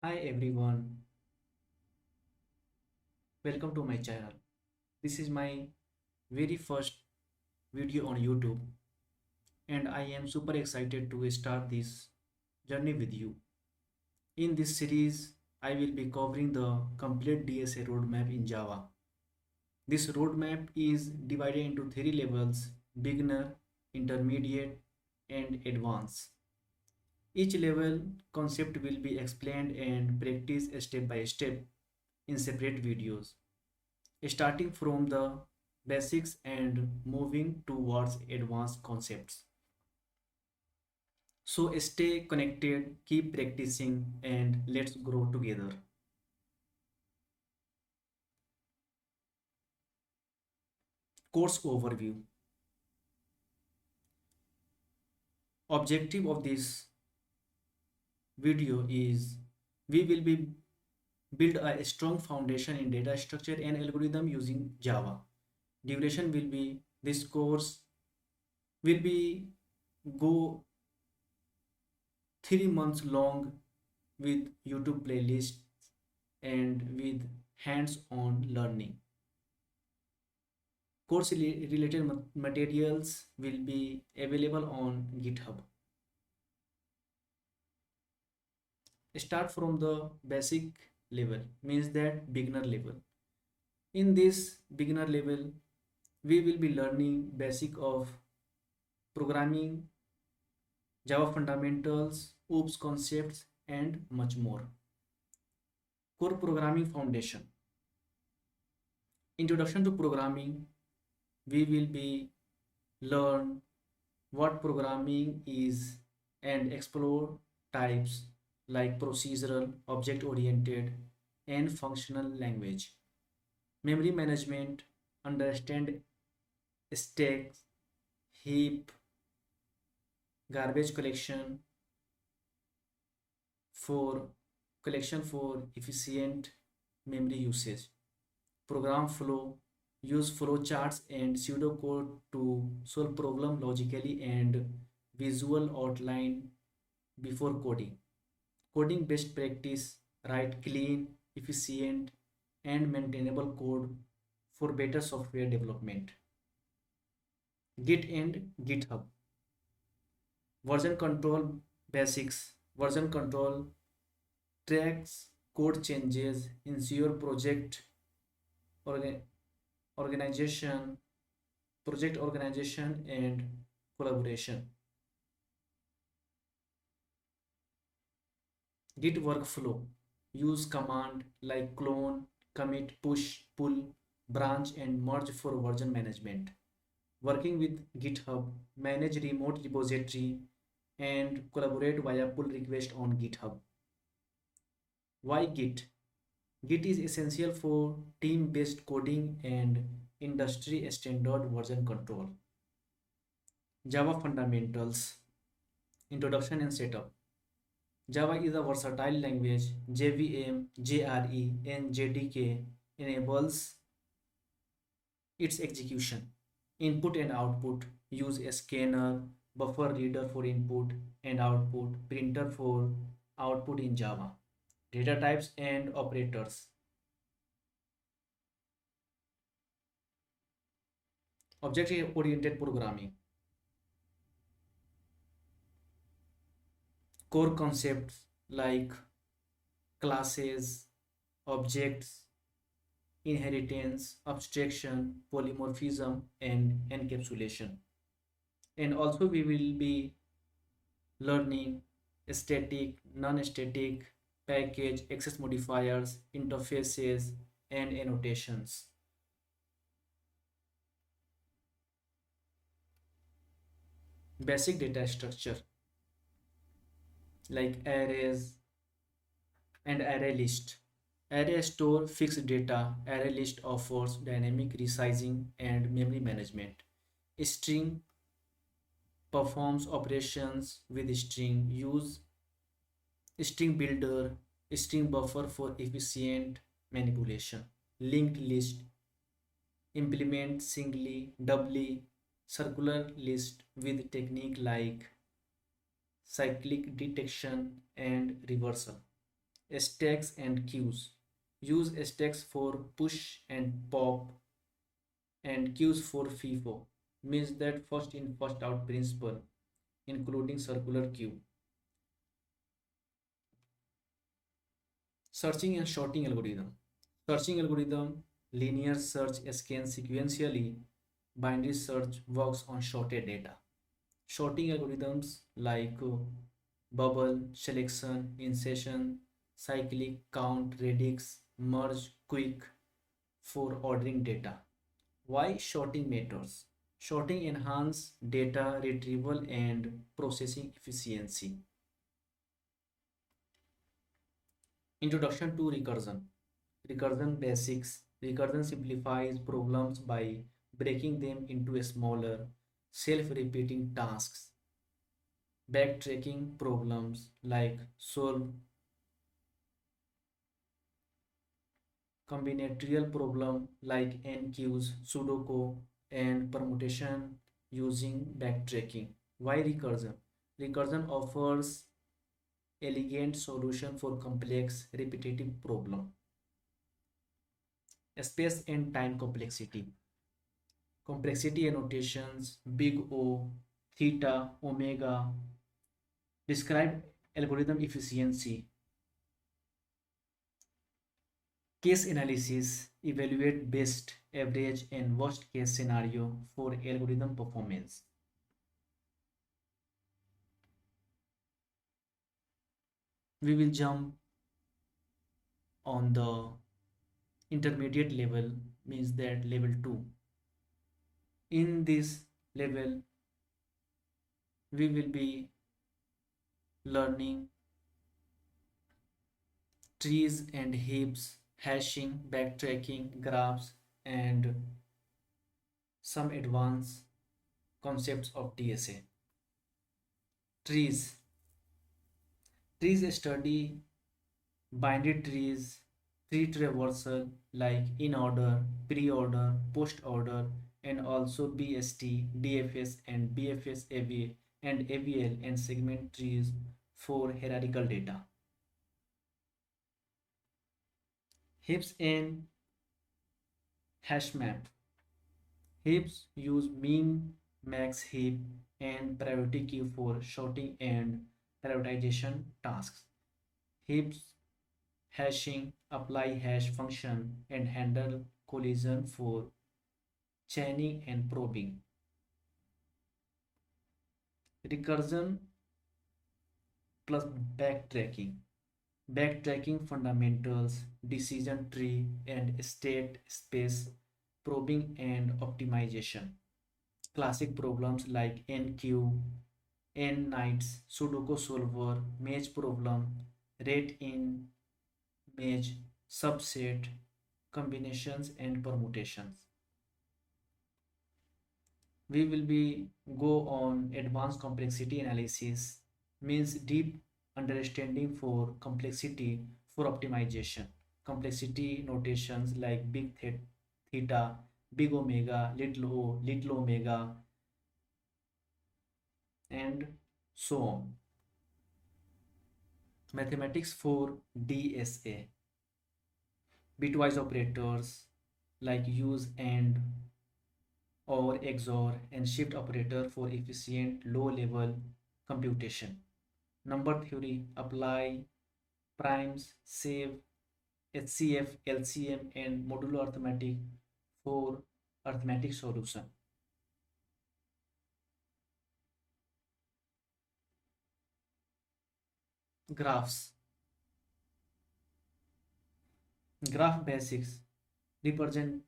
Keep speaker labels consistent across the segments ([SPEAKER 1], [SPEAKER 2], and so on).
[SPEAKER 1] Hi everyone, welcome to my channel. This is my very first video on YouTube and I am super excited to start this journey with you. In this series, I will be covering the complete DSA roadmap in Java. This roadmap is divided into three levels: beginner, intermediate, and advanced. Each level concept will be explained and practiced step by step in separate videos, starting from the basics and moving towards advanced concepts. So stay connected, keep practicing, and let's grow together. Course overview. Objective of this video is we will be build a strong foundation in data structure and algorithm using Java. Duration will be this course will be go 3 months long with YouTube playlists and with hands-on learning. Course related materials will be available on GitHub. Start from the basic level, means that beginner level. In this beginner level, we will be learning basic of programming, Java fundamentals, OOPS concepts, and much more. Core programming foundation. Introduction to programming, we will be learn what programming is and explore types like procedural, object oriented, and functional language. Memory management, understand stacks, heap, garbage for collection for efficient memory usage. Program flow, use flowcharts and pseudocode to solve problem logically and visual outline before coding. Coding best practice, write clean, efficient, and maintainable code for better software development. Git and GitHub. Version control basics. Version control tracks code changes, ensure orga- organization, project organization, and collaboration. Git workflow. Use command like clone, commit, push, pull, branch, and merge for version management. Working with GitHub, manage remote repository, and collaborate via pull request on GitHub. Why Git? Git is essential for team-based coding and industry standard version control. Java fundamentals, introduction and setup. Java is a versatile language. JVM, JRE, and JDK enables its execution. Input and output, use a scanner, buffer reader for input and output, printer for output in Java. Data types and operators. Object oriented programming. Core concepts like classes, objects, inheritance, abstraction, polymorphism, and encapsulation. And also we will be learning static, non-static, package, access modifiers, interfaces, and annotations. Basic data structure like arrays and array list. Array store fixed data, array list offers dynamic resizing and memory management. String performs operations with string, use string builder, string buffer for efficient manipulation. Linked list implement singly, doubly, circular list with technique like cyclic detection and reversal. Stacks and queues. Use stacks for push and pop and queues for FIFO. Means that first in first out principle, including circular queue. Searching and sorting algorithm. Searching algorithm, linear search scans sequentially, binary search works on sorted data. Sorting algorithms like bubble, selection, insertion, cyclic, count, radix, merge, quick for ordering data. Why sorting matters? Sorting enhance data retrieval and processing efficiency. Introduction to recursion. Recursion basics. Recursion simplifies problems by breaking them into smaller, self-repeating tasks. Backtracking problems like solve combinatorial problem like NQs, Sudoku, and permutation using backtracking. Why recursion? Recursion offers elegant solution for complex repetitive problem. Space and time complexity. Complexity annotations, big O, theta, omega, describe algorithm efficiency. Case analysis, evaluate best, average, and worst case scenario for algorithm performance. We will jump on the intermediate level, means that level 2. In this level, we will be learning trees and heaps, hashing, backtracking, graphs, and some advanced concepts of DSA. Trees. Trees study binary trees, tree traversal like in order, pre-order, post-order, and also BST, DFS, and BFS AV and AVL and segment trees for hierarchical data. Heaps and hash map. Heaps use min, max heap, and priority queue for sorting and prioritization tasks. Heaps hashing, apply hash function, and handle collision for chaining and probing. Recursion plus backtracking. Backtracking fundamentals, decision tree, and state space probing and optimization. Classic problems like NQ, N nights, Sudoku solver, maze problem, rate in maze, subset, combinations, and permutations. We will be go on advanced complexity analysis, means deep understanding for complexity for optimization. Complexity notations like big theta, big omega, little omega, and so on. Mathematics for DSA. Bitwise operators like use and or XOR and shift operator for efficient low-level computation. Number theory, apply primes, save, HCF, LCM, and modular arithmetic for arithmetic solution. Graphs. Graph basics. Representation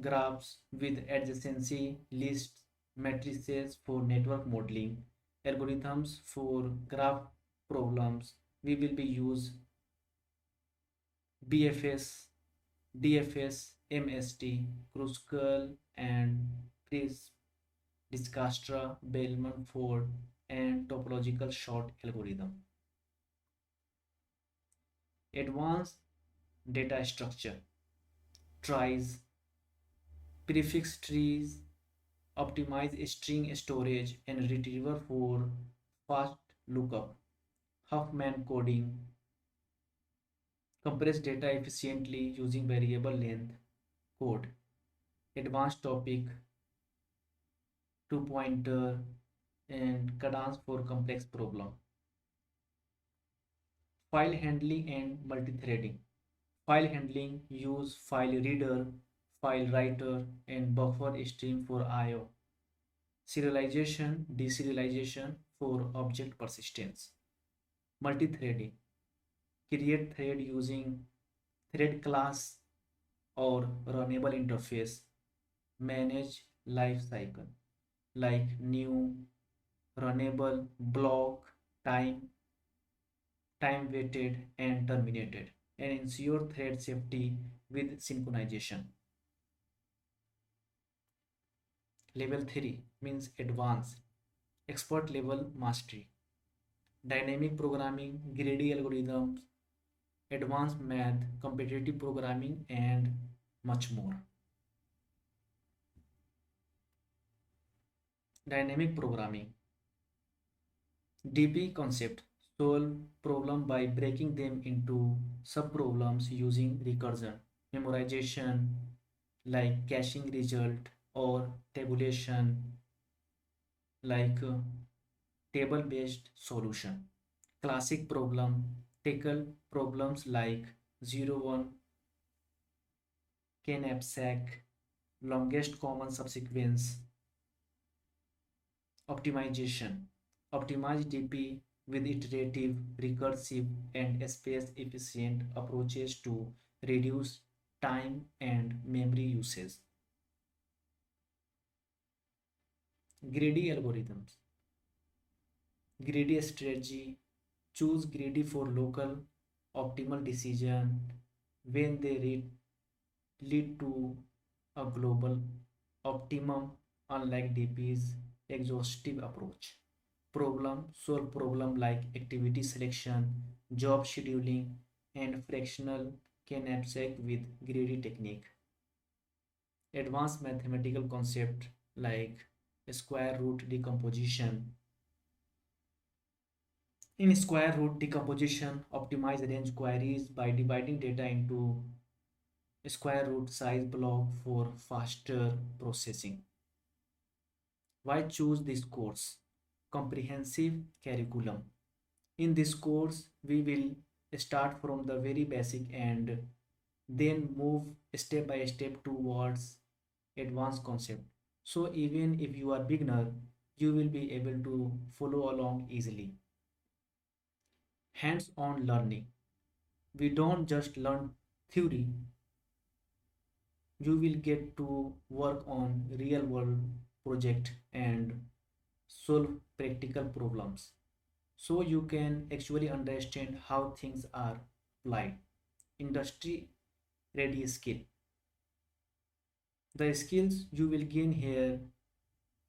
[SPEAKER 1] graphs with adjacency lists, matrices for network modeling, algorithms for graph problems. We will be use BFS, DFS, MST, Kruskal, and Pris, Discastra, Bellman, Ford, and topological sort algorithm. Advanced data structure, tries, prefix trees, optimize string storage and retrieval for fast lookup, Huffman coding, compress data efficiently using variable length code, advanced topic, two pointer, and cadence for complex problem. File handling and multi-threading. File handling use file reader, file writer, and buffer stream for I/O. Serialization, deserialization for object persistence. Multi-threading. Create thread using thread class or runnable interface. Manage life cycle like new, runnable, block, time waited, and terminated, and ensure thread safety with synchronization. Level 3 means advanced, expert level mastery, dynamic programming, greedy algorithms, advanced math, competitive programming, and much more. Dynamic programming, DP concept, solve problem by breaking them into subproblems using recursion, memorization like caching result, or tabulation like table based solution. Classic problem, tackle problems like 0 1 knapsack, longest common subsequence. Optimization, optimize DP with iterative, recursive, and space efficient approaches to reduce time and memory usage. Greedy algorithms, greedy strategy, choose greedy for local optimal decision when they lead to a global optimum, unlike DP's exhaustive approach. Problem, solve problem like activity selection, job scheduling, and fractional knapsack with greedy technique. Advanced mathematical concept like square root decomposition. In square root decomposition, optimize range queries by dividing data into square root size block for faster processing. Why choose this course? Comprehensive curriculum. In this course, we will start from the very basic and then move step by step towards advanced concept. So even if you are beginner, you will be able to follow along easily. Hands-on learning. We don't just learn theory, you will get to work on real world project and solve practical problems so you can actually understand how things are applied. Industry ready skill. The skills you will gain here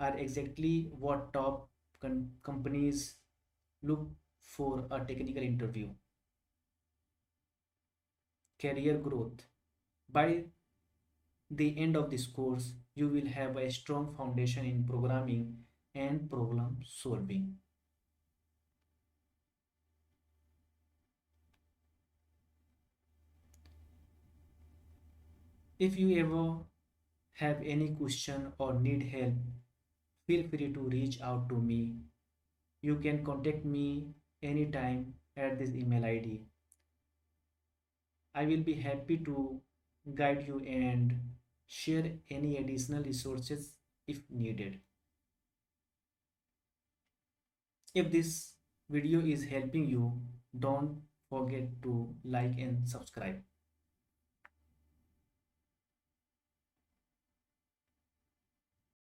[SPEAKER 1] are exactly what top companies look for a technical interview. Career growth. By the end of this course, you will have a strong foundation in programming and problem solving. If you ever have any question or need help, feel free to reach out to me. You can contact me anytime at this email ID. I will be happy to guide you and share any additional resources if needed. If this video is helping you, don't forget to like and subscribe.